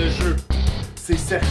le jeu. C'est sérieux.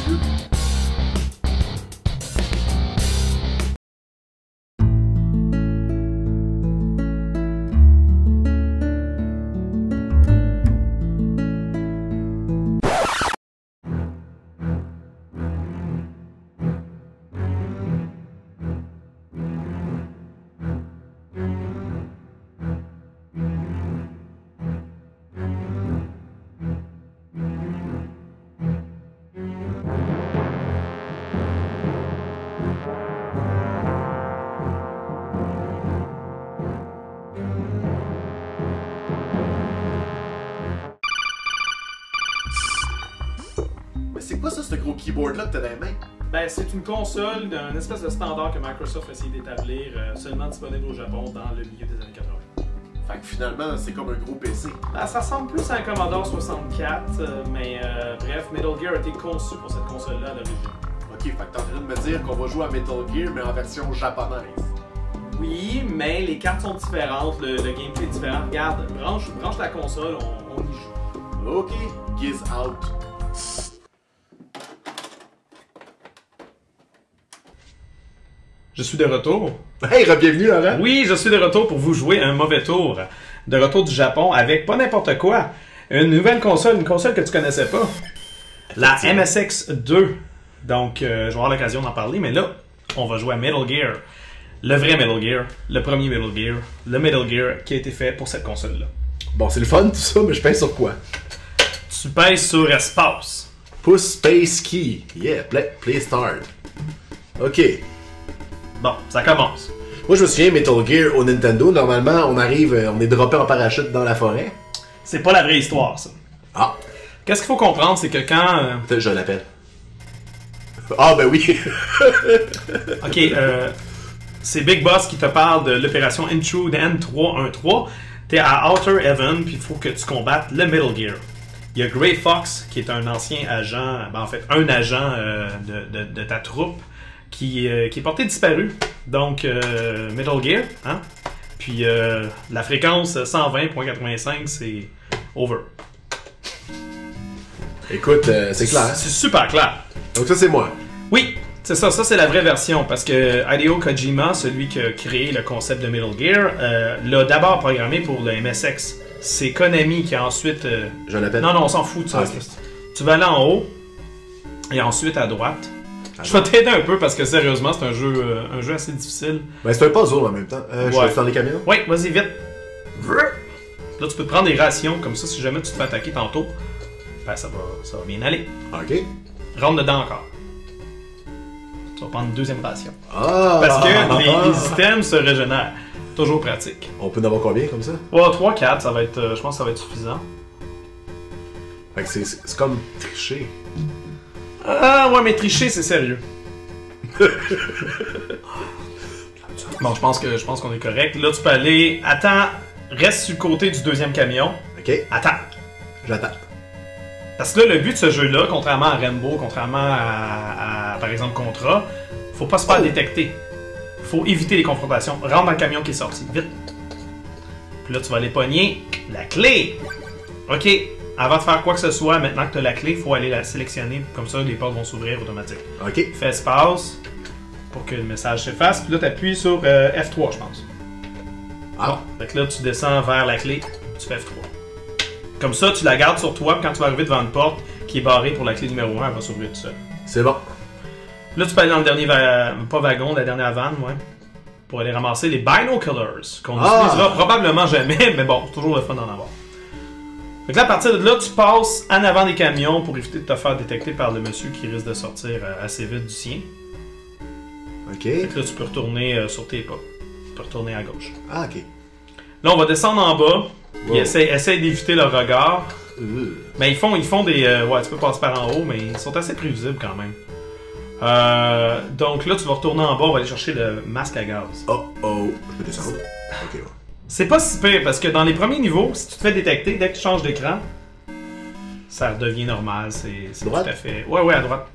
Mais c'est quoi ça, ce gros keyboard-là que t'as dans les mains? Ben, c'est une console d'un espèce de standard que Microsoft a essayé d'établir, seulement disponible au Japon dans le milieu des années 80. Fait que finalement, c'est comme un gros PC. Ben, ça ressemble plus à un Commodore 64, mais bref, Metal Gear a été conçu pour cette console-là à l'origine. Ok, fait que t'es en train de me dire qu'on va jouer à Metal Gear, mais en version japonaise. Oui, mais les cartes sont différentes, le gameplay est différent. Regarde, branche la console, on y joue. Ok, Giz out. Je suis de retour. Hey, bienvenue Laurent! Oui, je suis de retour pour vous jouer un mauvais tour. De retour du Japon avec pas n'importe quoi. Une nouvelle console, une console que tu connaissais pas. La MSX2. Donc, je vais avoir l'occasion d'en parler, mais là, on va jouer à Metal Gear. Le vrai Metal Gear, le premier Metal Gear, le Metal Gear qui a été fait pour cette console-là. Bon, c'est le fun tout ça, mais je pèse sur quoi? Tu pèses sur espace. Push Space Key. Yeah, play start. Ok. Bon, ça commence. Moi, je me souviens, Metal Gear au Nintendo, normalement, on arrive, on est droppé en parachute dans la forêt. C'est pas la vraie histoire, ça. Ah, Qu'est-ce qu'il faut comprendre, c'est que quand... je l'appelle. Ah, ben oui. Ok, c'est Big Boss qui te parle de l'opération Intrude N313. T'es à Outer Heaven, puis il faut que tu combattes le Metal Gear. Il y a Gray Fox, qui est un ancien agent, ben en fait, un agent de ta troupe, qui est porté disparu. Donc, Metal Gear, hein? Puis, la fréquence 120.85, c'est over. Écoute, c'est clair. C'est super clair. Donc ça, c'est moi. Oui, c'est ça. Ça, c'est la vraie version. Parce que Hideo Kojima, celui qui a créé le concept de Metal Gear, l'a d'abord programmé pour le MSX. C'est Konami qui a ensuite... Je l'appelle. Non, on s'en fout de ça. Ah, okay. Tu vas aller en haut, et ensuite à droite. Je vais t'aider un peu parce que sérieusement, c'est un jeu assez difficile. Ben, c'est un puzzle en même temps. Je Ouais. vais dans les camions. Oui, vas-y, vite. Là, tu peux te prendre des rations, comme ça, si jamais tu te fais attaquer tantôt, ben, ça va bien aller. Ok. Rentre dedans encore. Tu vas prendre une deuxième ration. Ah! Parce que les items se régénèrent. Toujours pratique. On peut en avoir combien comme ça? Ouais, 3-4, ça va être, je pense que ça va être suffisant. Fait que c'est comme tricher. Ah, ouais, mais tricher, c'est sérieux. Bon, je pense qu'on est correct. Là, tu peux aller... Attends, reste sur le côté du deuxième camion. Ok. Attends. J'attends. Parce que là, le but de ce jeu-là, contrairement à Rainbow, contrairement à par exemple, Contra, faut pas se faire détecter. Faut éviter les confrontations. Rentre dans le camion qui est sorti. Vite. Puis là, tu vas aller pogner la clé. OK. Avant de faire quoi que ce soit, maintenant que tu as la clé, il faut aller la sélectionner. Comme ça, les portes vont s'ouvrir automatiquement. Ok. Fais espace pour que le message s'efface. Puis là, tu appuies sur F3, je pense. Ah. Fait que là, tu descends vers la clé, tu fais F3. Comme ça, tu la gardes sur toi, puis quand tu vas arriver devant une porte qui est barrée pour la clé numéro 1, elle va s'ouvrir tout seul. C'est bon. Là, tu peux aller dans le dernier pas wagon, la dernière vanne, ouais. Pour aller ramasser les binoculars, qu'on n'utilisera probablement jamais, mais bon, c'est toujours le fun d'en avoir. Fait que là, à partir de là, tu passes en avant des camions pour éviter de te faire détecter par le monsieur qui risque de sortir assez vite du sien. Ok. Fait que là, tu peux retourner sur tes pas. Tu peux retourner à gauche. Ah, ok. Là, on va descendre en bas. Wow. Ils essayent d'éviter le regard. Mais ils font des... ouais, tu peux passer par en haut, mais ils sont assez prévisibles quand même. Donc là, tu vas retourner en bas, on va aller chercher le masque à gaz. Oh, oh. Je peux descendre? Ok, ouais. C'est pas si pire, parce que dans les premiers niveaux, si tu te fais détecter, dès que tu changes d'écran, ça redevient normal. C'est tout Droite? à fait... Ouais, à droite.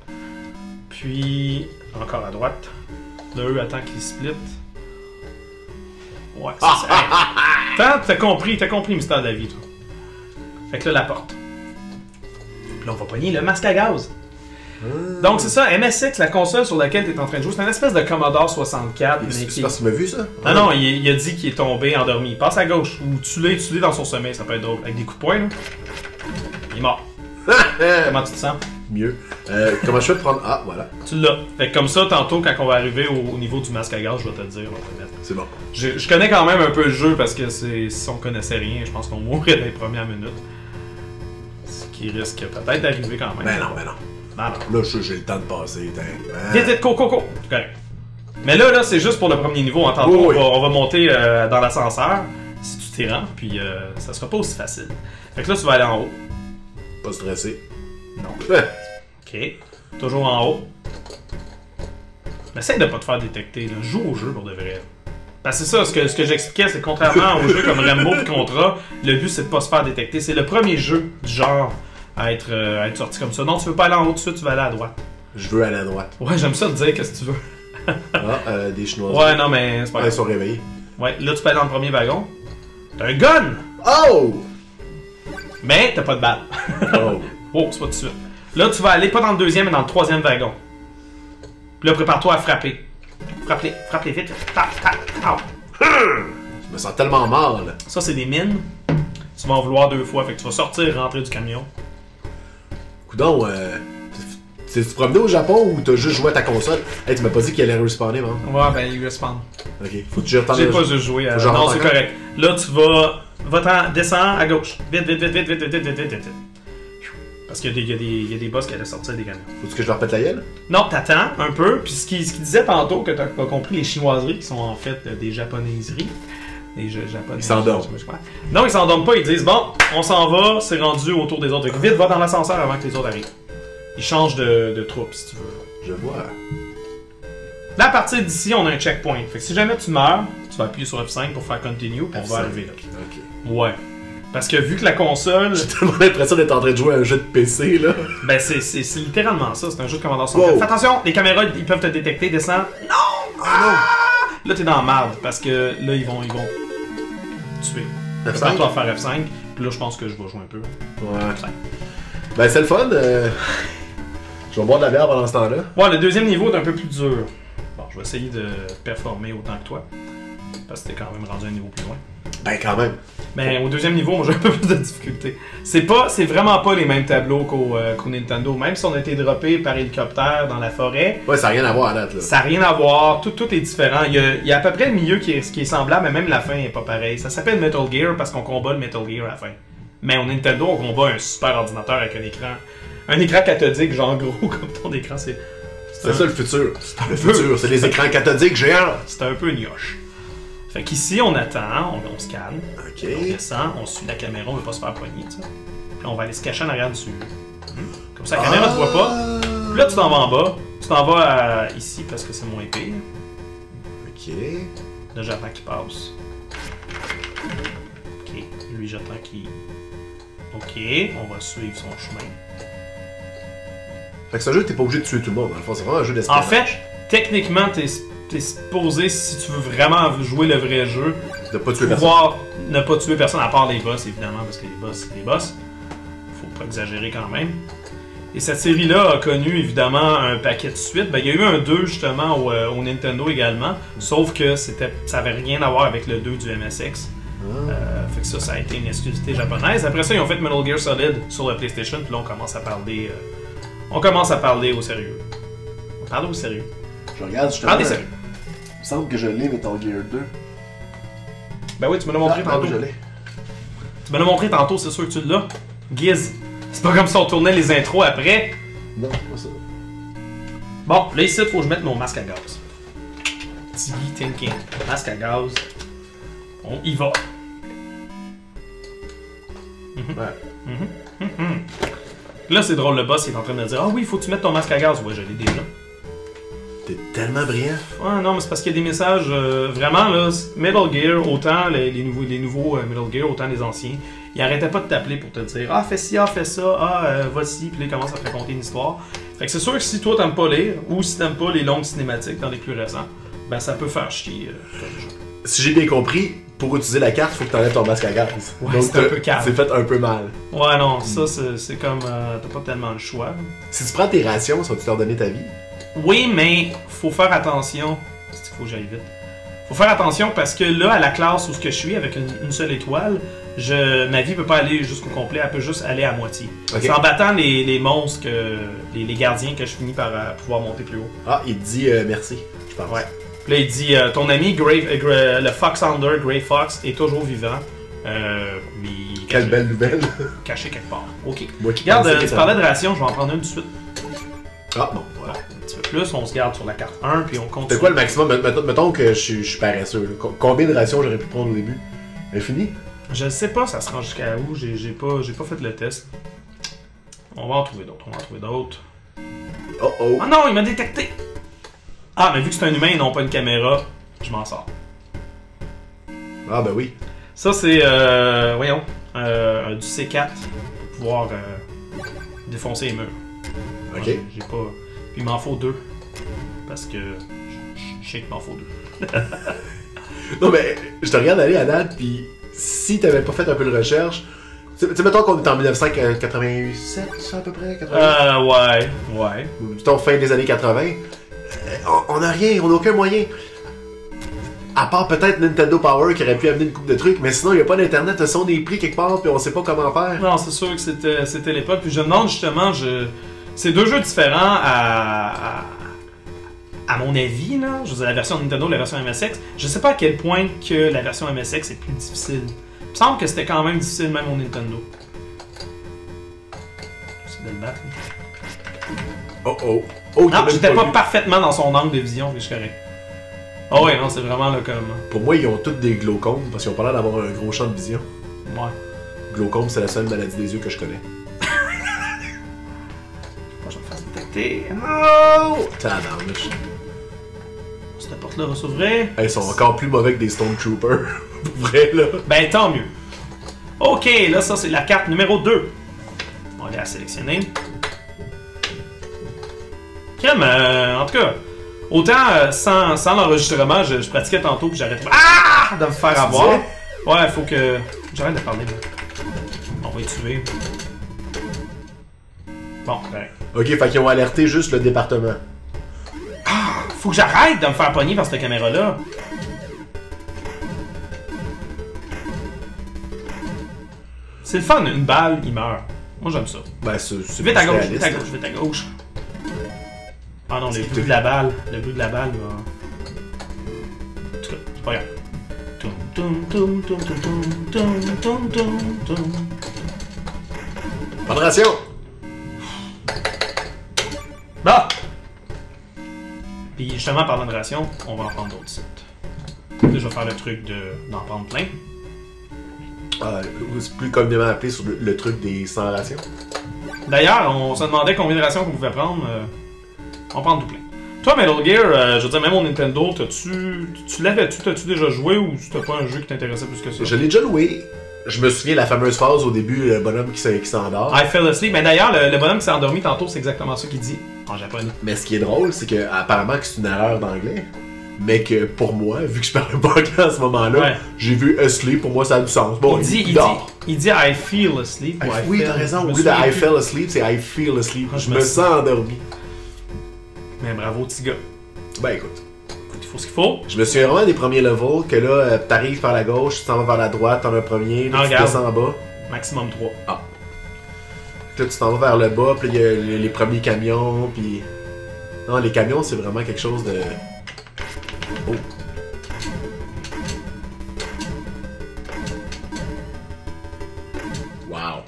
Puis, encore à droite. Là, eux, attends qu'ils split. Ouais, c'est ça. T'as compris le mystère de la vie, toi. Fait que là, la porte. Puis là, on va pogner le masque à gaz. Donc c'est ça, MSX, la console sur laquelle tu es en train de jouer, c'est une espèce de Commodore 64. C'est parce que tu m'as vu ça? Non, il a dit qu'il est tombé, endormi. Il passe à gauche, ou tu l'as dans son sommeil, ça peut être drôle. Avec des coups de poing, là. Il est mort. Comment tu te sens? Mieux. Comment je fais de prendre... Ah, voilà. Tu l'as. Fait que comme ça, tantôt, quand on va arriver au niveau du masque à gaz, je vais te le dire, on va le mettre. C'est bon. Je connais quand même un peu le jeu parce que si on connaissait rien, je pense qu'on mourrait dans les premières minutes. Ce qui risque peut-être d'arriver quand même. Ben non. Non. Là, j'ai le temps de passer. Vite, coco. C'est correct. Mais là, c'est juste pour le premier niveau. Tantôt, on va monter dans l'ascenseur, si tu t'y rends, puis ça sera pas aussi facile. Fait que là, tu vas aller en haut. Pas stressé. Non. Ok. Toujours en haut. Mais essaye de pas te faire détecter, là. Joue au jeu pour de vrai. Parce que c'est ça, ce que j'expliquais, c'est contrairement aux jeux comme Rambo et Contra, le but c'est de pas se faire détecter. C'est le premier jeu du genre à être sorti comme ça. Non, tu veux pas aller en haut tout de suite, tu vas aller à droite. Je veux aller à droite. Ouais, j'aime ça te dire qu'est-ce que tu veux. Des Chinois. Ouais, non, mais c'est pas grave. Ils sont réveillés. Ouais, là tu peux aller dans le premier wagon. T'as un gun! Oh! Mais t'as pas de balle. Oh, c'est pas tout de suite. Là, tu vas aller pas dans le deuxième, mais dans le troisième wagon. Puis là, prépare-toi à frapper. Frappe-les vite. Je me sens tellement mal. Ça, c'est des mines. Tu vas en vouloir 2 fois. Fait que tu vas sortir et rentrer du camion. Coudon, t'es-tu promené au Japon ou t'as juste joué à ta console? Hey, tu m'as pas dit qu'il allait respawner, man. Ouais, ben, il respawn. Ok, faut que tu retardes. J'ai pas juste joué à... Non, c'est correct. Là, tu vas... Va-t'en, descends à gauche. Vite. Parce qu'il y a des boss qui allaient sortir des camions. Faut-tu que je leur pète la gueule? Non, t'attends un peu. Puis ce qu'il disait tantôt, que t'as pas compris, les chinoiseries, qui sont en fait des japonaiseries. Des japonais. Ils s'endorment. Non, ils s'endorment pas. Ils disent, bon, on s'en va, c'est rendu autour des autres. Vite, va dans l'ascenseur avant que les autres arrivent. Ils changent de troupe, si tu veux. Je vois. Là, à partir d'ici, on a un checkpoint. Fait que si jamais tu meurs, tu vas appuyer sur F5 pour faire continue, puis on va arriver là. Ok. Ouais. Parce que vu que la console... J'ai tellement l'impression d'être en train de jouer à un jeu de PC, là. Ben, c'est littéralement ça. C'est un jeu de Commodore 64. Fais attention, les caméras, ils peuvent te détecter. Descends. Non! Là, t'es dans la merde. Parce que là, ils vont tuer. Prépare-toi à faire F5. Puis là, je pense que je vais jouer un peu. Ouais. F5. Ben, c'est le fun. Je vais boire de la bière pendant ce temps-là. Ouais, le deuxième niveau est un peu plus dur. Bon, je vais essayer de performer autant que toi. Parce que t'es quand même rendu un niveau plus loin. Ben, quand même. Mais au deuxième niveau, moi j'ai un peu plus de difficulté. C'est vraiment pas les mêmes tableaux qu'au Nintendo. Même si on a été droppé par hélicoptère dans la forêt. Ouais, ça n'a rien à voir à date, là. Ça n'a rien à voir, tout est différent. Il y a à peu près le milieu qui est semblable, mais même la fin est pas pareille. Ça s'appelle Metal Gear parce qu'on combat le Metal Gear à la fin. Mais au Nintendo, on combat un super ordinateur avec un écran cathodique, genre gros comme ton écran. C'est ça le futur. Le futur, c'est les écrans cathodiques géants. C'est un peu gnoche. Fait qu'ici, on attend, on se calme, ok. On descend, on suit la caméra, on veut pas se faire poigner, tu sais. Puis on va aller se cacher en arrière dessus. Comme ça, la caméra te voit pas. Puis là, tu t'en vas en bas. Tu t'en vas ici parce que c'est moins pire. Ok. Là, j'attends qu'il passe. Ok. Lui, j'attends qu'il... Ok. On va suivre son chemin. Fait que ce jeu, t'es pas obligé de tuer tout le monde. Dans le fond, c'est vraiment un jeu d'espionnage. En fait, techniquement, t'es supposé, si tu veux vraiment jouer le vrai jeu, de pas tuer pouvoir ne pas tuer personne à part les boss, évidemment, parce que les boss, c'est des boss. Faut pas exagérer quand même. Et cette série-là a connu évidemment un paquet de suites. Ben, il y a eu un 2 justement au Nintendo également, sauf que ça avait rien à voir avec le 2 du MSX. Fait que ça a été une exclusivité japonaise. Après ça, ils ont fait Metal Gear Solid sur la PlayStation, puis là on commence à parler au sérieux. On parle au sérieux. Je regarde justement. Parlez sérieux. Il me semble que je l'ai, Metal Gear 2. Ben oui, tu me l'as montré tantôt. Je l'ai. Tu me l'as montré tantôt, c'est sûr que tu l'as. Giz. C'est pas comme si on tournait les intros après. Non, c'est pas ça. Bon, là ici, il faut que je mette mon masque à gaz. TV Thinking. Masque à gaz. On y va. Ouais. Là, c'est drôle, le boss il est en train de me dire: ah oui, il faut que tu mettes ton masque à gaz. Ouais, je l'ai déjà. T'es tellement brillant. Ouais, non, mais c'est parce qu'il y a des messages. Vraiment, là, Metal Gear, autant les nouveaux Metal Gear, autant les anciens, ils arrêtaient pas de t'appeler pour te dire: ah, fais ci, ah, fais ça, ah, voici, puis là, ils commencent à te raconter une histoire. Fait que c'est sûr que si toi t'aimes pas lire, ou si t'aimes pas les longues cinématiques dans les plus récents, ben ça peut faire chier. Si j'ai bien compris, pour utiliser la carte, faut que t'enlèves ton masque à gaz. Ouais, donc c'est un peu calme. c'est fait un peu mal. Ouais, non, ça, c'est comme... t'as pas tellement le choix. Si tu prends tes rations, ça va-tu te redonner ta vie? Oui, mais faut faire attention. C'est qu'il faut que j'aille vite. Faut faire attention parce que là, à la classe où ce que je suis, avec une seule étoile, ma vie peut pas aller jusqu'au complet, elle peut juste aller à moitié. Ok. C'est en battant les monstres, les gardiens, que je finis par pouvoir monter plus haut. Ah, il te dit merci, je pense. Ouais. Puis là, il dit ton ami le Foxhounder, Grey Fox, est toujours vivant. Mais il est Quelle belle nouvelle. caché quelque part. Ok. Moi qui Regarde, pensais tu que parlais de ration, je vais en prendre une tout de suite. Ah, bon, voilà. Un petit peu plus, on se garde sur la carte 1, puis on continue. C'est quoi le maximum? Mettons que je suis paresseux. Là. Combien de rations j'aurais pu prendre au début? Infini? Je sais pas, ça se rend jusqu'à où, j'ai pas fait le test. On va en trouver d'autres, Oh oh. Ah non, il m'a détecté! Ah, mais vu que c'est un humain et non pas une caméra, je m'en sors. Ah, ben oui. Ça, c'est, voyons, du C4 pour pouvoir défoncer les murs. Ok. Moi, j'ai pas... Puis il m'en faut 2. Parce que je sais qu'il m'en faut 2. Non, mais je te regarde aller à date, puis si t'avais pas fait un peu de recherche, tu sais, mettons qu'on est en 1987, ça à peu près? 80? Ouais. Mettons fin des années 80. On a rien, on a aucun moyen. À part peut-être Nintendo Power qui aurait pu amener une coupe de trucs, mais sinon il n'y a pas d'internet, ce sont des prix quelque part, puis on sait pas comment faire. Non, c'est sûr que c'était l'époque. Puis je me demande justement, c'est deux jeux différents à mon avis, là. Je veux dire, la version Nintendo, la version MSX. Je sais pas à quel point que la version MSX est plus difficile. Il me semble que c'était quand même difficile même au Nintendo. J'essaie de le battre. Oh oh. Oh, Non, t'as j'étais même pas vu. parfaitement dans son angle de vision, mais je suis correct. Ah ouais, non, c'est vraiment là comme... Pour moi, ils ont tous des glaucomes parce qu'ils ont pas l'air d'avoir un gros champ de vision. Ouais. Glaucome, c'est la seule maladie des yeux que je connais. Faut que je me fasse détecter. Oh! Tabarnouche. Cette porte-là va s'ouvrir. Ils sont encore plus mauvais que des Stormtroopers. Pour vrai, là. Ben, tant mieux. Ok, là, ça, c'est la carte numéro 2. On va aller la sélectionner. Crème, en tout cas, autant sans l'enregistrement, je pratiquais tantôt puis j'arrêtais de me faire avoir. Ouais, faut que... J'arrête de parler, là. On va y tuer. Bon, ben... Ok, fait qu'ils ont alerté juste le département. Faut que j'arrête de me faire pogner par cette caméra-là. C'est le fun, une balle, il meurt. Moi, j'aime ça. Ben, c'est Vite à gauche, réaliste, vite à hein. gauche, vite à gauche. Ah non, le C'est but de la balle. Le but de la balle va... En tout cas, c'est pas grave. Tum, tum, tum, tum, tum, tum, tum, tum, tum. Pas de ration! Bon! Puis justement, parlant de ration, on va en prendre d'autres sites. Là, je vais faire le truc d'en prendre plein. C'est plus communément appelé sur le truc des 100 rations. D'ailleurs, on se demandait combien de rations qu'on pouvait prendre. On prend tout plein. Toi, Metal Gear, je veux dire, même au Nintendo, tu l'avais-tu? T'as-tu déjà joué ou c'était pas un jeu qui t'intéressait plus que ça? Je l'ai déjà loué. Je me souviens de la fameuse phase au début, le bonhomme qui s'endort. I fell asleep. Mais d'ailleurs, le bonhomme qui s'est endormi tantôt, c'est exactement ça qu'il dit en japonais. Mais ce qui est drôle, c'est que apparemment que c'est une erreur d'anglais. Mais que pour moi, vu que je parlais pas anglais à ce moment-là, Ouais. j'ai vu asleep, pour moi ça a du sens. Bon, il dit I feel asleep. Ou I Oui, fell. t'as raison. Je Au me lieu de souviens I plus. fell asleep, c'est I feel asleep. Ah, je me sens endormi. Mais bravo, petit gars. Ben écoute. Écoute, il faut ce qu'il faut. Je me souviens vraiment des premiers levels, que là, t'arrives par la gauche, tu t'en vas vers la droite, t'en as un premier, là, Ah, tu regarde. descends en bas. Maximum 3. Puis là, tu t'en vas vers le bas, puis il y a les premiers camions, puis... Non, les camions, c'est vraiment quelque chose de... Oh. Wow.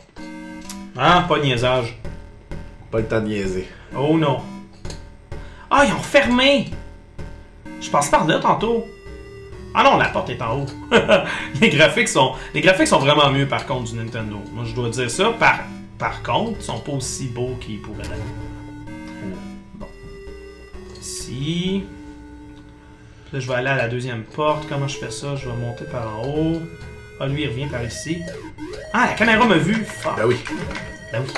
Ah, pas de niaisage. Pas le temps de niaiser. Oh non. Ah, ils ont fermé! Je passe par là tantôt. Ah non, la porte est en haut. les graphiques sont vraiment mieux par contre du Nintendo. Moi, je dois dire ça. Par contre, ils sont pas aussi beaux qu'ils pourraient l'être. Bon. Ici. Puis là, je vais aller à la deuxième porte. Comment je fais ça? Je vais monter par en haut. Ah, lui, il revient par ici. Ah, la caméra m'a vu! Fuck. Ben oui. Ben oui.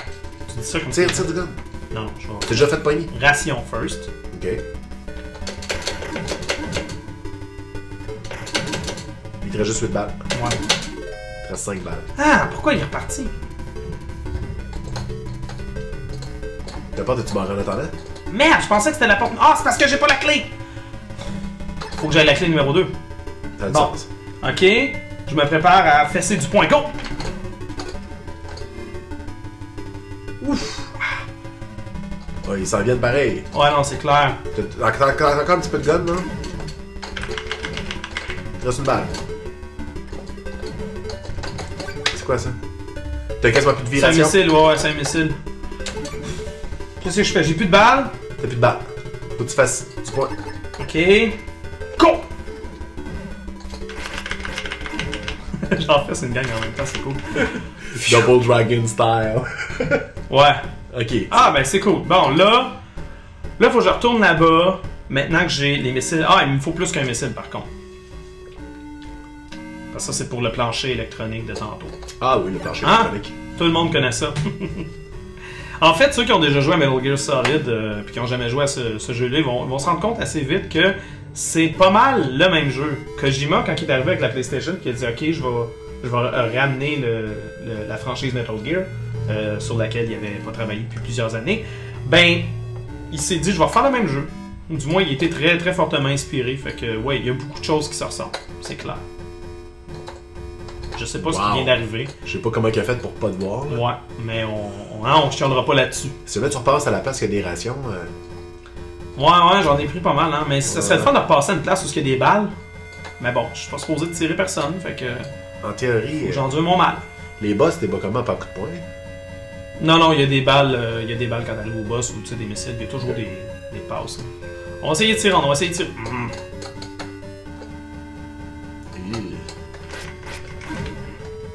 Tu dis ça comme ça? Tire du gun. Non, je vais... T'as déjà fait pogner? Ration first. Ok. Il te reste juste 8 balles. Ouais. Il te reste 5 balles. Ah, pourquoi il est reparti? Ta porte est-tu barrée en attendant? Merde, je pensais que c'était la porte. Ah, c'est parce que j'ai pas la clé! Faut que j'aille la clé numéro 2. Ça a du Bon. sens. Ok, je me prépare à fesser du point. Go! Ouf! Ouais, ils s'en viennent pareil. Ouais, non, c'est clair. T'as encore un petit peu de gun, là? Il te reste une balle. C'est quoi ça? T'as quasiment plus de vie C'est un ration? missile, ouais, c'est un missile. Qu'est-ce que je fais? J'ai plus de balles. T'as plus de balles. Faut que tu fasses du point. Ok. Go! J'en fais, c'est une gang en même temps, c'est cool. Double Dragon style. Ouais. Ok. Ah, ben c'est cool. Bon, là, faut que je retourne là-bas. Maintenant que j'ai les missiles. Ah, il me faut plus qu'un missile par contre. Parce que ça, c'est pour le plancher électronique de tantôt. Ah oui, le plancher Hein? électronique. Tout le monde connaît ça. En fait, ceux qui ont déjà joué à Metal Gear Solid puis qui n'ont jamais joué à ce jeu-là, ils vont se rendre compte assez vite que c'est pas mal le même jeu. Kojima, quand il est arrivé avec la PlayStation, qui a dit ok, je vais ramener la franchise Metal Gear, sur laquelle il n'avait pas travaillé depuis plusieurs années, ben, il s'est dit je vais refaire le même jeu. Du moins, il était très très fortement inspiré. Fait que, ouais, il y a beaucoup de choses qui se ressemblent, c'est clair. Je sais pas ce qui vient d'arriver. Je sais pas comment il a fait pour pas te voir. Là. Ouais, mais on chialera pas là-dessus. Si là tu repasses à la place qu'il y a des rations. Ouais, j'en ai pris pas mal, hein. Mais ça serait le fun de repasser à une place où il y a des balles. Mais bon, je suis pas supposé de tirer personne, fait que. En théorie. J'endure mon mal. Les boss, t'es pas comment par coup de poing? Non, il y a des balles. Il y a des balles quand t'arrives au boss ou tu sais, des missiles, il y a toujours des passes. Hein. On va essayer de tirer, on va essayer de tirer.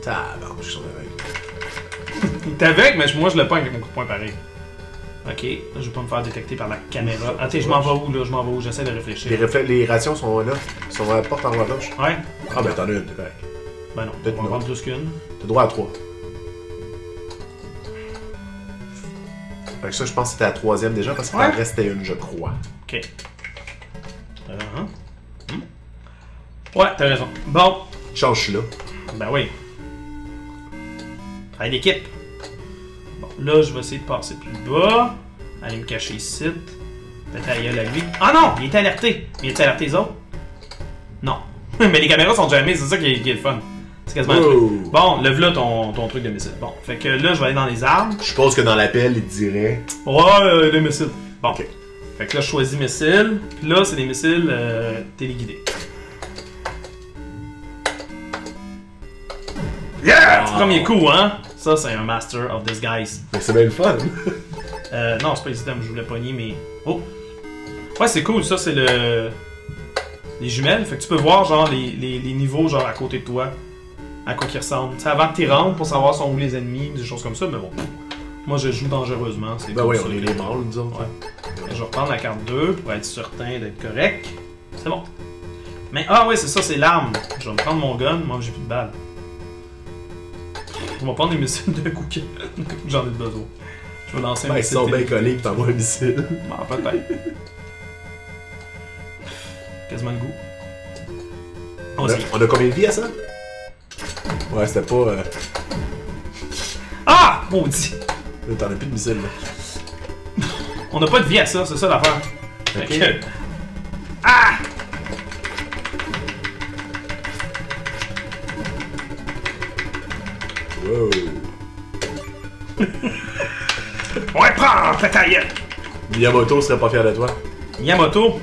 Tabarnak, je suis aveugle. T'es avec, mais moi je le pogne avec mon coup de poing pareil. Ok, je vais pas me faire détecter par la caméra. Attends, je m'en vais où là? Je m'en vais où? J'essaie de réfléchir. Les rations sont là. Ils sont à la porte en haut à gauche. Ouais? Ah ben t'en as une, t'es correct. Ben non, on va en prendre plus qu'une. T'as droit à 3. Fait que ça, je pense que c'était la troisième déjà parce qu'il en restait une, je crois. Ok. Ouais, t'as raison. Bon. Change là. Ben oui. Travail d'équipe. Bon, là, je vais essayer de passer plus bas. Aller me cacher ici. Peut-être à gueule à lui. Ah non! Il est alerté. Il est alerté les autres? Non. Mais les caméras sont jamais, c'est ça qui est le fun. C'est quasiment un truc. Bon, lève-là ton truc de missile. Bon, fait que là, je vais aller dans les armes. Je suppose que dans l'appel, il te dirait... Ouais, les missiles. Bon. Ok. Fait que là, je choisis missiles. Puis là, c'est des missiles téléguidés. Yeah! C'est premier coup, hein? Ça, c'est un Master of Disguise. Mais c'est bien le fun. Non, c'est pas évident, je voulais pogner, mais... Oh! Ouais, c'est cool, ça, c'est le... Les jumelles. Fait que tu peux voir, genre, les niveaux, genre, à côté de toi. À quoi qu'ils ressemblent. Tu sais, avant que t'y rentres pour savoir sont où les ennemis, des choses comme ça, mais bon. Moi, je joue dangereusement. C'est Ben oui, ça on est les mâles, disons. Ouais. Je vais reprendre la carte 2 pour être certain d'être correct. C'est bon. Mais, ah ouais, c'est ça, c'est l'arme. Je vais me prendre mon gun, moi j'ai plus de balles. On va prendre des missiles d'un coup que j'en ai besoin. Je vais lancer un missile. Ils sont bien collés pis t'envoies un missile. Bon, peut-être. Quasiment le goût. On a combien de vie à ça? Ouais, c'était pas... Ah! Maudit! Là, t'en as plus de missiles, là. On n'a pas de vie à ça, c'est ça l'affaire. Ok. Fait que... Ah! Wow. Ouais, prends ta taille! Miyamoto serait pas fier de toi. Miyamoto?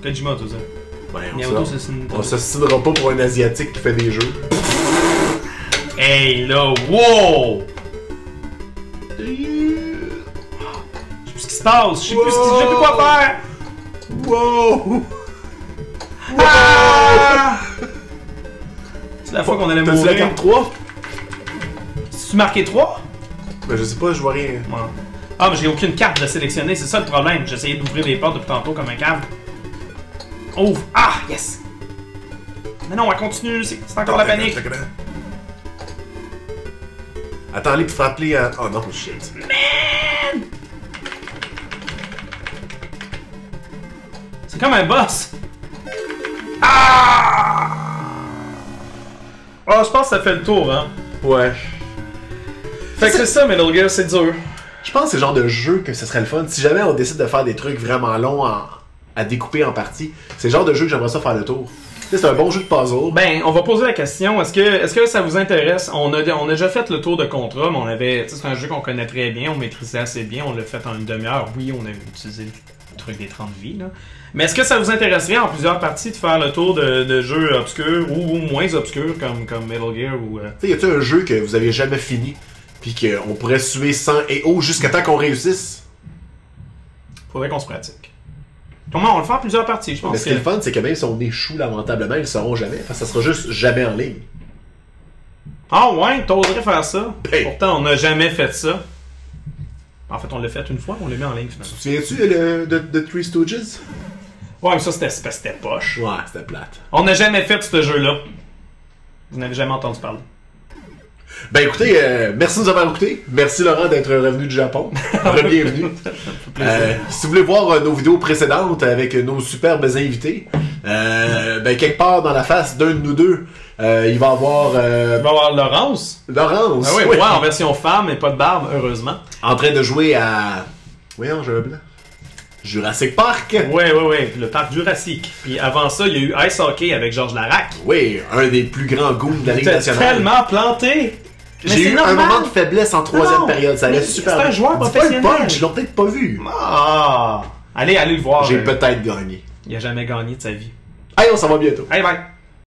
Kojima, tout ça. Ouais, Miyamoto, c'est une... On s'assinera pas pour un Asiatique qui fait des jeux. Hey là, wow! Je sais plus ce qui se passe, je sais plus quoi faire! Wow! Ah! C'est la fois qu'on allait mourir. T'as-tu la carte 3? Tu marqué 3? Ben je sais pas, je vois rien. Ouais. Ah, mais j'ai aucune carte de sélectionner, c'est ça le problème. J'essayais d'ouvrir les portes depuis tantôt comme un câble. Ouvre! Ah! Yes! Mais non, elle continue, c'est encore la panique. Attends-les pour frapper à... Oh non, shit. Man! C'est comme un boss. Ah! Ah, je pense que ça fait le tour, hein. Ouais. Fait que c'est ça, Metal Gear, c'est dur. Je pense que c'est le genre de jeu que ce serait le fun. Si jamais on décide de faire des trucs vraiment longs à découper en parties, c'est le genre de jeu que j'aimerais ça faire le tour. C'est un bon jeu de puzzle. Ben, on va poser la question, est-ce que ça vous intéresse? On a déjà fait le tour de Contra, mais on avait, c'est un jeu qu'on connaît très bien, on maîtrisait assez bien, on l'a fait en une demi-heure. Oui, on a utilisé le truc des 30 vies, là. Mais est-ce que ça vous intéresserait en plusieurs parties de faire le tour de jeux obscurs ou moins obscurs comme Metal Gear ou... Tu sais, y a-tu un jeu que vous avez jamais fini, puis qu'on pourrait suer sang et eau jusqu'à temps qu'on réussisse? Faudrait qu'on se pratique. Comment on va le faire en plusieurs parties, je pense. Mais ce qui est le fun, c'est que même si on échoue lamentablement, ils le sauront jamais. Enfin, ça sera juste jamais en ligne. Ah ouais, t'oserais faire ça? Ben. Pourtant, on n'a jamais fait ça. En fait, on l'a fait une fois, on l'a mis en ligne finalement. Tu te souviens-tu de Three Stooges? Ouais, mais ça, c'était poche. Ouais, c'était plate. On n'a jamais fait ce jeu-là. Vous n'avez jamais entendu parler. Ben écoutez, merci de nous avoir écoutés. Merci Laurent d'être revenu du Japon. Bienvenue. Si vous voulez voir nos vidéos précédentes avec nos superbes invités, ben quelque part dans la face d'un de nous deux, il va y avoir... Il va y avoir Laurence. Laurence. Ah oui, ouais, en version femme et pas de barbe, heureusement. En train de jouer à... Voyons, j'ai un blanc. Jurassic Park. Ouais, le parc Jurassique. Puis avant ça, il y a eu Ice Hockey avec Georges Larac. Oui, un des plus grands goûts de la Ligue T'es nationale. tellement planté. J'ai eu un moment de faiblesse en troisième période, ça allait super bien. C'est un joueur Dis professionnel. pas le punch, ils l'ont peut-être pas vu. Ah! Allez le voir. J'ai peut-être gagné. Il a jamais gagné de sa vie. Allez, on s'en va bientôt. Allez, bye!